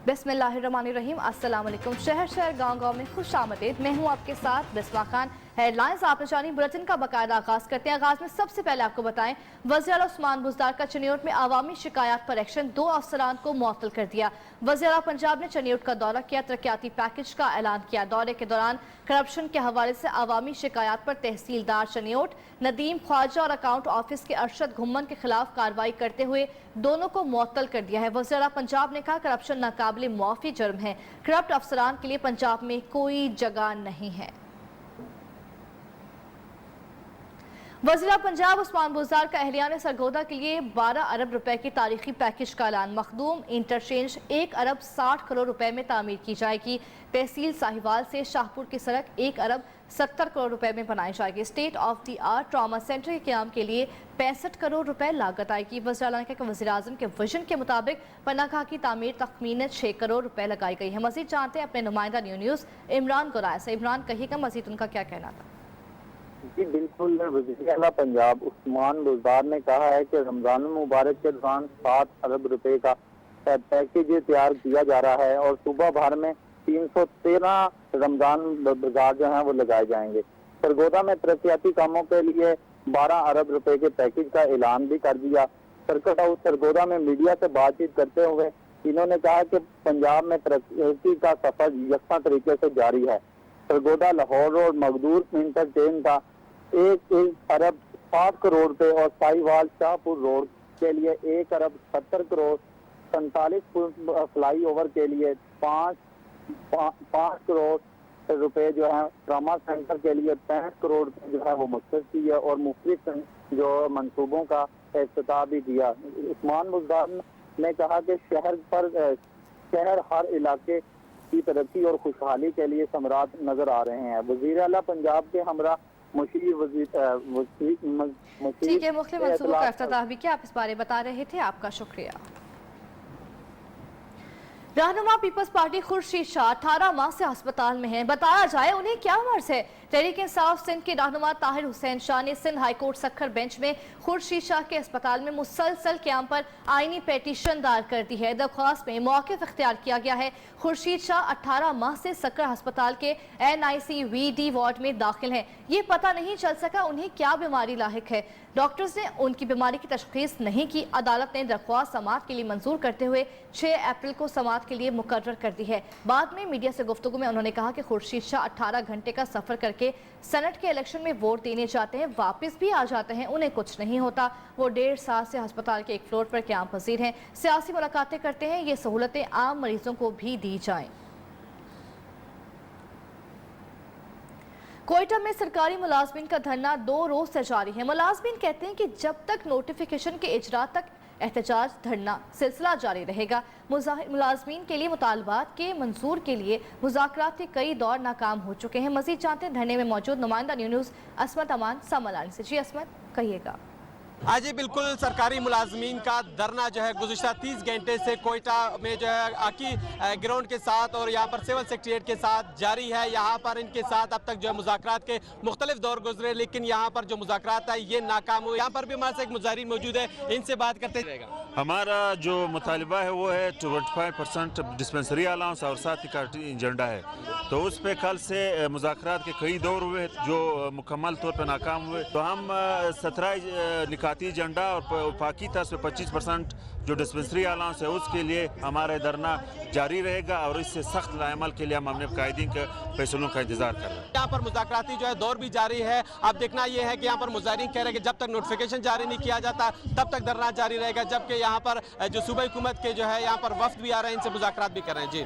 बिस्मिल्लाहिर्रहमानिर्रहीम। अस्सलाम वालेकुम। शहर शहर गांव गांव में खुश आमदीद। मैं हूं आपके साथ बिस्मा खान। हेडलाइंस आपने जानी, बुलेटिन का बाकायदा आगाज करते हैं। आगाज में सबसे पहले आपको बताएं, वज़ीर आला उस्मान बुज़दार का चनियोट में आवामी शिकायत पर एक्शन, 2 अफसरान को मुअत्तल कर दिया। वज़ीर आला पंजाब ने चनियोट का दौरा किया, तरक्याती पैकेज का ऐलान किया। दौरे के दौरान करप्शन के हवाले से आवामी शिकायत पर तहसीलदार चनियोट नदीम ख्वाजा और अकाउंट ऑफिस के अरशद घुम्मन के खिलाफ कार्रवाई करते हुए दोनों को मुअत्तल कर दिया है। वज़ीर आला पंजाब ने कहा, करप्शन नाकाबिले मुआफ़ी जुर्म है, करप्ट अफसरान के लिए पंजाब में कोई जगह नहीं है। वज़ीर आला पंजाब उस्मान बुज़दार का अहलियान सरगोदा के लिए 12 अरब रुपए की तारीखी पैकेज का ऐलान। मखदूम इंटरचेंज 1 अरब 60 करोड़ रुपए में तामीर की जाएगी। तहसील साहिवाल से शाहपुर की सड़क 1 अरब 70 करोड़ रुपए में बनाई जाएगी। State of the art trauma centre के क़याम के लिए 65 करोड़ रुपए लागत आएगी। वज़ीर आला ने कहा कि वज़ीर आज़म के विजन के मुताबिक पनागाह की तामीर तखमीनन 6 करोड़ रुपए लगाई गई है। मज़ीद जानते हैं अपने नुमाइंदा न्यूज़ इमरान गुराया से। इमरान, कहिएगा मज़ीद उनका क्या कहना था? जी बिल्कुल, वज़ीर आला पंजाब उस्मान बुज़दार ने कहा है कि रमज़ान मुबारक के दौरान 7 अरब रुपए का पैकेज तैयार किया जा रहा है और सूबा भर में 313 रमज़ान बाजार जो हैं वो लगाए जाएंगे। सरगोदा में तरक्याती कामों के लिए 12 अरब रुपए के पैकेज का ऐलान भी कर दिया। सर्किट हाउस सरगोदा में मीडिया से बातचीत करते हुए इन्होंने कहा कि पंजाब में तरक्की का सफर यकसा तरीके से जारी है। सरगोदा लाहौर रोड मखदूर इंटरचेंज का 1 अरब 60 करोड़ रुपए और साहिवाल शाहपुर रोड के लिए 1 अरब 70 करोड़, 47 फ्लाई ओवर के लिए 5 करोड़ रुपए जो है, ट्रामा सेंटर के लिए 65 करोड़ जो है वो मुख्तस की है और मुख्तलिफ जो मंसूबों का इफ्तिताह भी दिया। उस्मान बुज़दार ने कहा कि शहर हर इलाके की तरक्की और खुशहाली के लिए समरात नजर आ रहे हैं। वज़ीर आला पंजाब के हमरा ठीक है, मुख्तलिफ मंसूबों का इफ्तिताह भी किया। आप इस बारे बता रहे थे, आपका शुक्रिया। रहनुमा पीपल्स पार्टी खुर्शीद शाह 18 माह से अस्पताल में हैं। बताया जाए उन्हें क्या मर्ज है? तहरीक इंसाफ सिंध के रहनुमा ताहिर हुसैन शाह ने Sindh high court Sukkur bench में खुर्शीद शाह के अस्पताल में मुसलसल क़याम पर आईनी पेटिशन दायर कर दी है। दरख्वास्त में मौक़िफ़ इख्तियार किया गया है। खुर्शीद शाह 18 माह से सक्खर अस्पताल के NICVD वार्ड में दाखिल हैं। ये पता नहीं चल सका उन्हें क्या बीमारी लाहिक है। डॉक्टर्स ने उनकी बीमारी की तशख़ीस नहीं की। अदालत ने दरख्वास्त समाअत के लिए मंजूर करते हुए 6 अप्रैल को समाअत के लिए मुकर्रर कर दी है। बाद में मीडिया से गुफ्तगू में उन्होंने कहा कि खुर्शीद शाह 18 घंटे का सफ़र करके सेनेट के इलेक्शन में वोट देने जाते हैं, वापस भी आ जाते हैं, उन्हें कुछ नहीं होता। वो 1.5 साल से अस्पताल के एक फ्लोर पर क़याम पज़ीर हैं, सियासी मुलाकातें करते हैं। ये सहूलतें आम मरीजों को भी दी जाएं। कोयटा में सरकारी मुलाजमीन का धरना 2 रोज से जारी है। मुलाजमीन कहते हैं कि जब तक नोटिफिकेशन के इजरा तक एहतजाज धरना सिलसिला जारी रहेगा। मुलाजमीन के लिए मुतालबात के मंजूर के लिए मुज़ाकरात के कई दौर नाकाम हो चुके हैं। मजीद जानते हैं धरने में मौजूद नुमाइंदा न्यूज़ असमत अमान समलानी से। जी असमत, कहिएगा। आज बिल्कुल सरकारी मुलाजमीन का धरना जो है गुज़िश्ता 30 घंटे से कोयटा में जो है आकी ग्राउंड के साथ और यहाँ पर सिविल सेक्रेटेरिएट के साथ जारी है। यहाँ पर इनके साथ अब तक जो है मुज़ाकरात के मुख्तलिफ दौर गुजरे, लेकिन यहाँ पर जो मुज़ाकरात है ये नाकाम हुए। यहाँ पर भी हमारे साथ एक मुजाहिरीन मौजूद है, इनसे बात करते रहेगा। हमारा जो मुतालिबा है वो है 25% डिस्पेंसरी अलाउंस और साथ ही एजेंडा है। तो उस पर कल से मुज़ाकरात के कई दौर हुए जो मुकम्मल तौर पर नाकाम हुए। तो हम 17 निकाती एजेंडा और पाकी था उसमें 25% जो डिस्पेंसरी अलाउंस है उसके लिए हमारा धरना जारी रहेगा और इससे सख्त अमल के लिए हम अपने कायदीन के फैसलों का इंतजार कर रहे हैं। यहाँ पर मुज़ाकराती जो है दौर भी जारी है। अब देखना ये है कि यहाँ पर मुजाहिरीन कह रहे हैं कि जब तक नोटिफिकेशन जारी नहीं किया जाता तब तक धरना जारी रहेगा, जबकि यहाँ पर जो सूबाई हुकूमत के जो है यहाँ पर वफ्द भी आ रहे हैं, इनसे मुज़ाकरात भी कर रहे हैं। जी,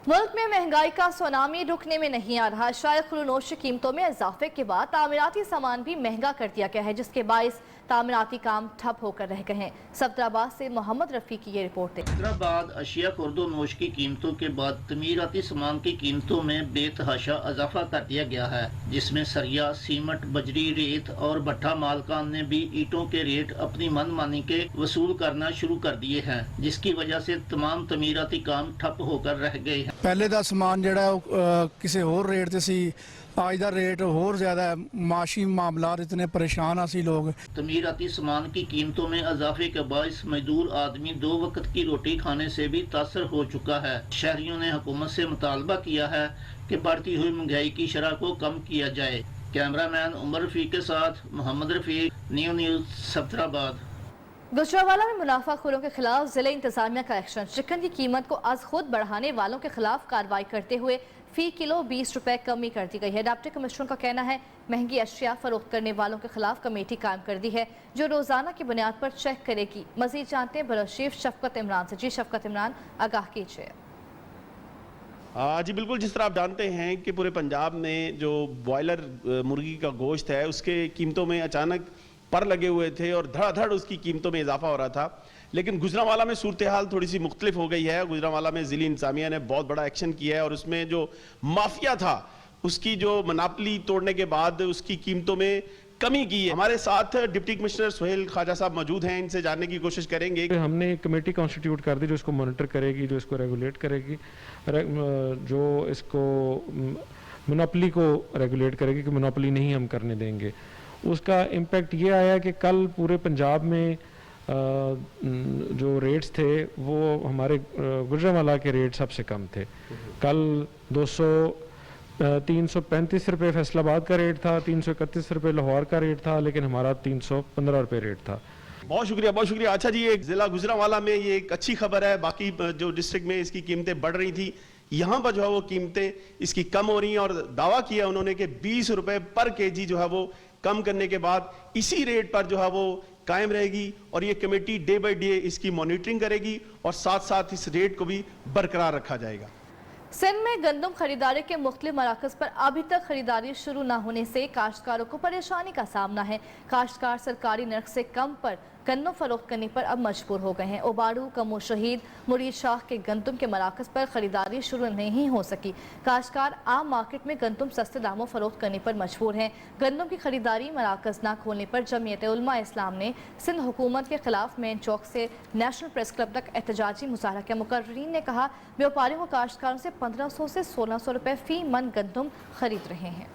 मुल्क में महंगाई का सुनामी रुकने में नहीं आ रहा। शायद खुलनोश की कीमतों में इजाफे के बाद तामीराती सामान भी महंगा कर दिया गया है, जिसके बायस तामीराती काम ठप होकर रह गए हैं। सफदराबाद से मोहम्मद रफी की ये रिपोर्ट है। सफदराबाद अशिया खुर्दोनोश की कीमतों के बाद तमीराती सामान की कीमतों में बेतहाशा इजाफा कर दिया गया है, जिसमें सरिया, सीमेंट, बजरी, रेत और भट्ठा मालकान ने भी ईंटों के रेट अपनी मनमानी के वसूल करना शुरू कर दिए हैं, जिसकी वजह से तमाम तमीराती काम ठप होकर रह गए हैं। पहले का समान जिहड़ा किसी होर रेट ते सी आज का रेट होर ज़्यादा है, माशी मामलात इतने परेशान असी लोग। तमीराती सामान की कीमतों में इजाफे के बायस मजदूर आदमी 2 वक्त की रोटी खाने से भी तासर हो चुका है। शहरियों ने हुकूमत से मुतालबा किया है कि बढ़ती हुई महंगाई की शरह को कम किया जाए। कैमरामैन उमर रफीक के साथ मोहम्मद रफीक, न्यूज़ सफदराबाद। गुजरांवाला में मुनाफाखोरों के खिलाफ जिले इंतजामिया का एक्शन। चिकन की कीमत को आज खुद बढ़ाने वालों के खिलाफ कार्रवाई करते हुए फी किलो 20 रुपए कमी कर दी गई है। डिप्टी कमिश्नर का कहना है महंगी अशिया फरोख्त करने वालों के खिलाफ कमेटी कायम कर दी है जो रोजाना की बुनियाद पर चेक करेगी। मजीद जानते हैं ब्यूरो चीफ शफकत इमरान से। जी शफकत इमरान, आगाह कीजिए। जी बिल्कुल, जिस तरह आप जानते हैं कि पूरे पंजाब में जो बॉयलर मुर्गी का गोश्त है उसके कीमतों में अचानक पर लगे हुए थे और धड़ाधड़ उसकी कीमतों में इजाफा हो रहा था। लेकिन गुजरांवाला में सूरत हाल थोड़ी सी मुख्तलिफ हो गई है। गुजरांवाला में ज़िली इंतजामिया ने बहुत बड़ा एक्शन किया है और उसमें जो माफिया था उसकी जो मनापली तोड़ने के बाद उसकी कीमतों में कमी की है। हमारे साथ डिप्टी कमिश्नर सोहेल ख्वाजा साहब मौजूद हैं, इनसे जानने की कोशिश करेंगे। हमने एक कमेटी कॉन्स्टिट्यूट कर दी जो इसको मॉनिटर करेगी, जो इसको रेगुलेट करेगी, जो इसको मोनोपोली को रेगुलेट करेगी कि मोनोपोली नहीं हम करने देंगे। उसका इम्पैक्ट ये आया कि कल पूरे पंजाब में जो रेट्स थे वो हमारे गुजरांवाला के रेट सबसे कम थे। कल 335 रुपये फैसलाबाद का रेट था, 331 रुपये लाहौर का रेट था, लेकिन हमारा 315 रुपये रेट था। बहुत शुक्रिया, बहुत शुक्रिया। अच्छा जी, एक जिला गुजरांवाला में ये एक अच्छी खबर है। बाकी जो डिस्ट्रिक्ट में इसकी कीमतें बढ़ रही थी, यहाँ पर जो है वो कीमतें इसकी कम हो रही हैं और दावा किया उन्होंने कि 20 रुपये पर केजी जो है वो कम करने के बाद इसी रेट पर जो है वो कायम रहेगी और ये कमेटी डे बाय डे इसकी मॉनिटरिंग करेगी और साथ साथ इस रेट को भी बरकरार रखा जाएगा। सिंध में गंदम खरीदारी के मुख्तलिफ मराकज पर अभी तक खरीदारी शुरू न होने से काश्तकारों को परेशानी का सामना है। काश्तकार सरकारी नर्ख से कम पर गन्नों फरोख्त करने पर अब मजबूर हो गए हैं। ओबाड़ू, कमो शहीद, मुरीद शाह के गंदम के मराकज पर खरीदारी शुरू नहीं हो सकी। काश्तकार आम मार्केट में गंदम सस्ते दामों फरोख्त करने पर मजबूर हैं। गंदम की खरीदारी मराकज न खोलने पर जमीयत उलमा इस्लाम ने सिंध हुकूमत के खिलाफ मेन चौक से नेशनल प्रेस क्लब तक एहतजाजी मुजाहरा किया। मुकर्रीन ने कहा व्यापारियों को काश्तकारों से 1500 से 1600 रुपये फी मन गंदम खरीद रहे हैं।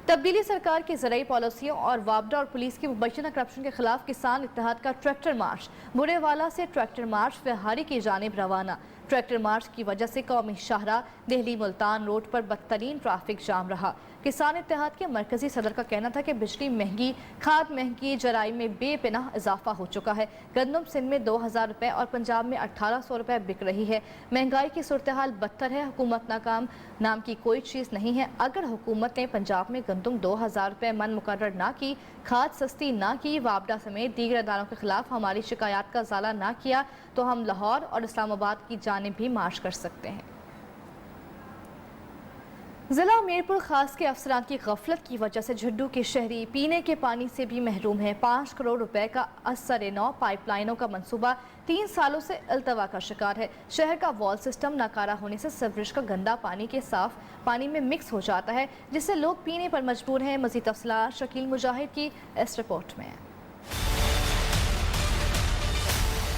तब्दीली सरकार की ज़राई पॉलिसियों और वापडा और पुलिस की मुबैना करप्शन के खिलाफ किसान इत्तेहाद का ट्रैक्टर मार्च। बुरेवाला से ट्रैक्टर मार्च बिहारी की जानिब रवाना। ट्रैक्टर मार्च की वजह से कौमी शाहरा दिल्ली मुल्तान रोड पर बदतरीन ट्रैफिक जाम रहा। किसान इत्तेहाद के मरकजी सदर का कहना था कि बिजली महंगी, खाद महंगी, जराई में बेपनाह इजाफा हो चुका है। गंदम सिंध में 2000 रुपये और पंजाब में 1800 रुपये बिक रही है। महंगाई की सूरत हाल बदतर है। हुकूमत नाकाम नाम की कोई चीज़ नहीं है। अगर हुकूमत ने पंजाब में गंदम 2000 रुपये मन मुकर्रर ना की, खाद सस्ती ना की, वापडा समेत दीगर अदारों के खिलाफ हमारी शिकायत का इजाला ना किया तो हम लाहौर और इस्लामाबाद की जानिब भी मार्च कर सकते हैं। जिला मीरपुर खास के अफसरान की गफलत की वजह से झुड्डू के शहरी पीने के पानी से भी महरूम है। 5 करोड़ रुपए का असर-ए-नौ पाइपलाइनों का मंसूबा 3 सालों से अल्तवा का शिकार है। शहर का वॉल सिस्टम नाकारा होने से सीवरेज का गंदा पानी के साफ पानी में मिक्स हो जाता है, जिससे लोग पीने पर मजबूर हैं। मज़ीद तफसीलात शकील मुजाहिद की इस रिपोर्ट में।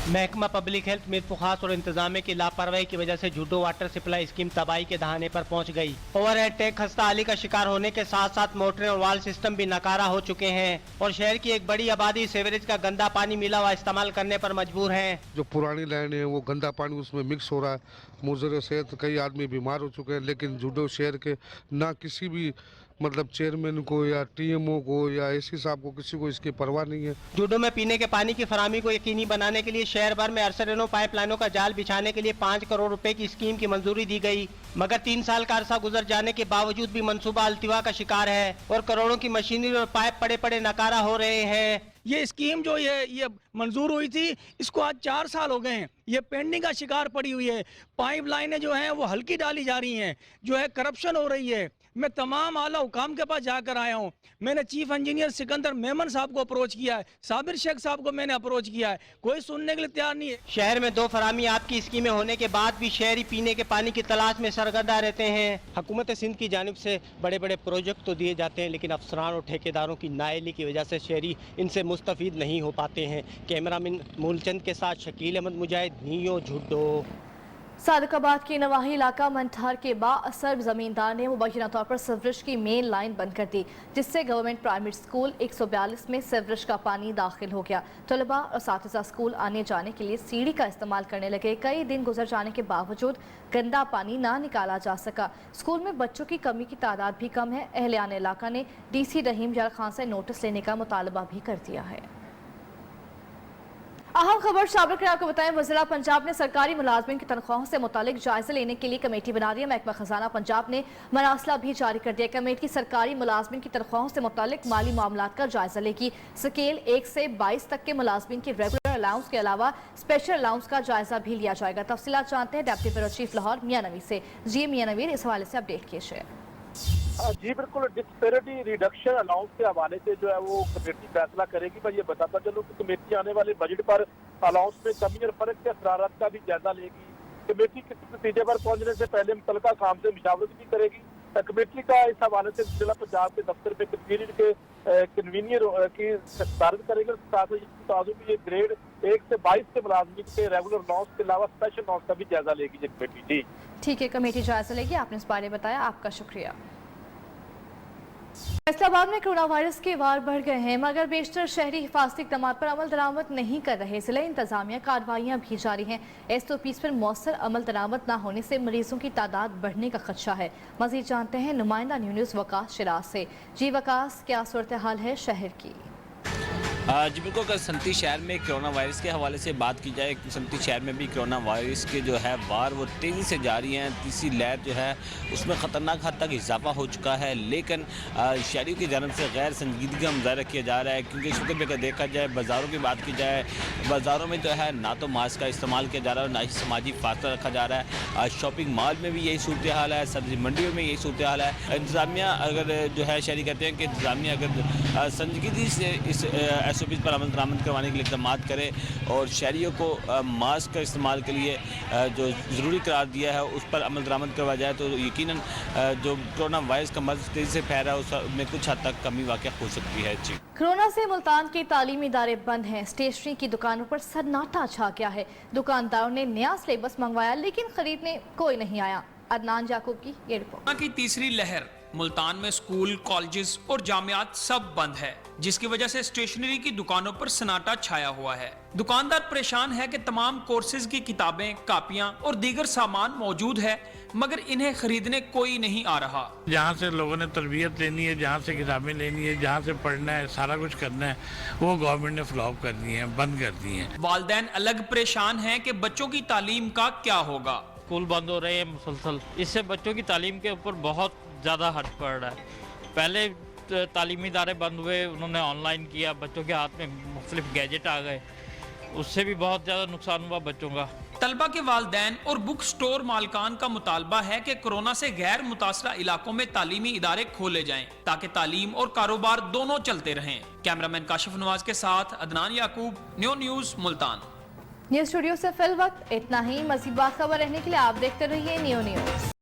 महकमा पब्लिक हेल्थ मीरपुर खास और इंतजामिया की लापरवाही की वजह से झुड्डू वाटर सप्लाई स्कीम तबाही के दहाने पर पहुंच गई। ओवरहेड टैंक खस्ताहाली का शिकार होने के साथ साथ मोटरें और वाल सिस्टम भी नाकारा हो चुके हैं और शहर की एक बड़ी आबादी सीवरेज का गंदा पानी मिला हुआ इस्तेमाल करने पर मजबूर है। जो पुरानी लाइन है वो गंदा पानी उसमें मिक्स हो रहा है। मुजर सेहत कई आदमी बीमार हो चुके हैं, लेकिन झुड्डू शहर के ना किसी भी मतलब चेयरमैन को या टीएमओ को या एसी साहब को किसी को इसकी परवाह नहीं है। झुड्डू में पीने के पानी की फराहमी को यकीनी बनाने के लिए शहर भर में असर-ए-नौ पाइपलाइनों का जाल बिछाने के लिए 5 करोड़ रुपए की स्कीम की मंजूरी दी गई, मगर 3 साल का अरसा गुजर जाने के बावजूद भी मंसूबा अल्तिवा का शिकार है और करोड़ों की मशीनरी और पाइप पड़े पड़े नकारा हो रहे हैं। ये स्कीम जो ये मंजूर हुई थी, इसको आज 4 साल हो गए हैं। ये पेंडिंग का शिकार पड़ी हुई है। पाइप लाइनें जो हैं वो हल्की डाली जा रही हैं, जो है करप्शन हो रही है। मैं तमाम आला हुकाम के पास जाकर आया हूँ। मैंने चीफ इंजीनियर सिकंदर मेमन साहब को अप्रोच किया है, साबिर शेख साहब को मैंने अप्रोच किया है, कोई सुनने के लिए तैयार नहीं है। शहर में 2 फराहमी आपकी स्कीमें होने के बाद भी शहरी पीने के पानी की तलाश में सरगर्दा रहते हैं। हुकूमत सिंध की जानिब से बड़े बड़े प्रोजेक्ट तो दिए जाते हैं, लेकिन अफसरान और ठेकेदारों की नाअहली की वजह से शहरी इनसे मुस्तफीद नहीं हो पाते हैं। कैमरामैन मूलचंद के साथ शकील अहमद मुजाहिद, नियो झुड्डो। सादकाबाद के नवाही इलाका मंठार के बाअसर जमींदार ने मुबैना तौर पर सीवरेज की मेन लाइन बंद कर दी, जिससे गवर्नमेंट प्राइमरी स्कूल 142 में सीवरेज का पानी दाखिल हो गया। तलबा और साथिज़ा स्कूल आने जाने के लिए सीढ़ी का इस्तेमाल करने लगे। कई दिन गुजर जाने के बावजूद गंदा पानी ना निकाला जा सका। स्कूल में बच्चों की कमी की तादाद भी कम है। अहलियान इलाका ने DC रहीम यार खान से नोटिस लेने का मुतालबा भी कर दिया है। अहम खबर शामिल कर आपको बताएं, वज़ीरा पंजाब ने सरकारी मुलाजमिन की तनख्वाहों से मुतालिक जायजा लेने के लिए कमेटी बना दी है। महकमा खजाना पंजाब ने मरासला भी जारी कर दिया। कमेटी सरकारी मुलाजमिन की तनख्वाहों से मुतालिक माली मामलात का जायजा लेगी। स्केल 1 से 22 तक के मुलाजमिन की रेगुलर अलाउंस के अलावा स्पेशल अलाउंस का जायजा भी लिया जाएगा। तफसीलात जानते हैं डिप्टी ब्यूरो चीफ लाहौर मियां नवीर से। जी मियां नवीर, इस हवाले से अपडेट कीजिए। जी बिल्कुल, डिस्पेरिटी रिडक्शन अलाउंस के हवाले से जो है वो कमेटी फैसला करेगी। पर ये बताता चलूं कि कमेटी आने वाले बजट पर अलाउंस में कमी और फर्क के असरारत का भी जायजा लेगी। कमेटी किसी नतीजे पर पहुंचने से पहले मुतल्लिका काम से मुशावरत भी करेगी। कमेटी का इस हवाले से जिला पंजाब के दफ्तर में कन्वीनियर की सदारत करेंगे। साथ ही ये ग्रेड 1 से 22 के मुलाजमिन के रेगुलर अलाउंस के अलावा स्पेशल अलाउंस का भी जायजा लेगी ये कमेटी। जी ठीक है, कमेटी जायजा लेगी। आपने इस बारे में बताया, आपका शुक्रिया। फैसलाबाद में कोरोना वायरस के वार बढ़ गए हैं, मगर बेशतर शहरी हिफाजती इक़दाम पर अमल दरामद नहीं कर रहे। जिला इंतजामिया कार्रवाइयाँ भी जारी हैं। SOPs पर मौसर अमल दरामद न होने से मरीजों की तादाद बढ़ने का खदशा है। मजीद जानते हैं नुमाइंदा न्यूज़ वकास शिराज से। जी वकास, क्या सूरत हाल है शहर की? जी बिल्कुल, अगर संती शहर में कोरोना वायरस के हवाले से बात की जाए, संती शहर में भी कोरोना वायरस के जो है वार वो तेज़ी से जारी हैं। तीसरी लहर जो है उसमें ख़तरनाक हद तक इजाफा हो चुका है, लेकिन शहरियों की जानब से गैर संजीदगी का मुजाहरा किया जा रहा है। क्योंकि इस वक्त भी अगर देखा जाए, बाज़ारों की बात की जाए, बाज़ारों में जो है ना तो मास्क का इस्तेमाल किया जा रहा है, ना ही समाजी फासला रखा जा रहा है। शॉपिंग मॉल में भी यही सूरत हाल है, सब्ज़ी मंडियों में यही सूरत हाल है। इंतज़ामिया अगर जो है शहरी कहते हैं कि इंतज़ामिया अगर संजीदगी से इस SOPs पर अमल दरामद करवाने के लिए इक़दाम करे और शहरियों को मास्क का इस्तेमाल के लिए जो ज़रूरी करार दिया है उस पर अमल दरामद करवाया जाए तो यकीनन जो कोरोना वायरस का मर्ज़ तेज़ी से फैल रहा है उसमें कुछ हद तक कमी वाक़ई हो सकती है। जी, कोरोना से मुल्तान के तालीमी इदारे बंद हैं। स्टेशनरी की दुकानों पर सन्नाटा छा गया है। दुकानदारों ने नया सिलेबस मंगवाया, लेकिन खरीदने कोई नहीं आया। अदनान याकूब की ये रिपोर्ट। कोरोना की तीसरी लहर, मुल्तान में स्कूल, कॉलेजेस और जामियात सब बंद है, जिसकी वजह से स्टेशनरी की दुकानों पर सन्नाटा छाया हुआ है। दुकानदार परेशान है कि तमाम कोर्सेज की किताबें, कापियां और दीगर सामान मौजूद है, मगर इन्हें खरीदने कोई नहीं आ रहा। जहाँ से लोगों ने तरबियत लेनी है, जहाँ से किताबें लेनी है, जहाँ से पढ़ना है, सारा कुछ करना है, वो गवर्नमेंट ने फ्लॉप कर दी है, बंद कर दी है। वालिदैन अलग परेशान हैं कि बच्चों की तालीम का क्या होगा। स्कूल बंद हो रहे हैं मुसलसल, इससे बच्चों की तालीम के ऊपर बहुत ज़्यादा हर्ज पड़ रहा है। पहले तालीमी इदारे बंद हुए, उन्होंने ऑनलाइन किया, बच्चों के हाथ में मुख्तलिफ गैजेट आ गए, उससे भी बहुत ज़्यादा नुकसान हुआ बच्चों का। तलबा के वालिदैन और बुक स्टोर मालकान का मुतालबा है कि कोरोना से गैर मुतासरा इलाकों में तालीमी इदारे खोले जाएं, ताकि तालीम और कारोबार दोनों चलते रहें। कैमरामैन काशिफ नवाज के साथ Adnan Yaqoob, new news Multan. News studio से फिल वक्त इतना ही। मज़ीद बाखबर रहने के लिए आप देखते रहिए न्यू न्यूज़।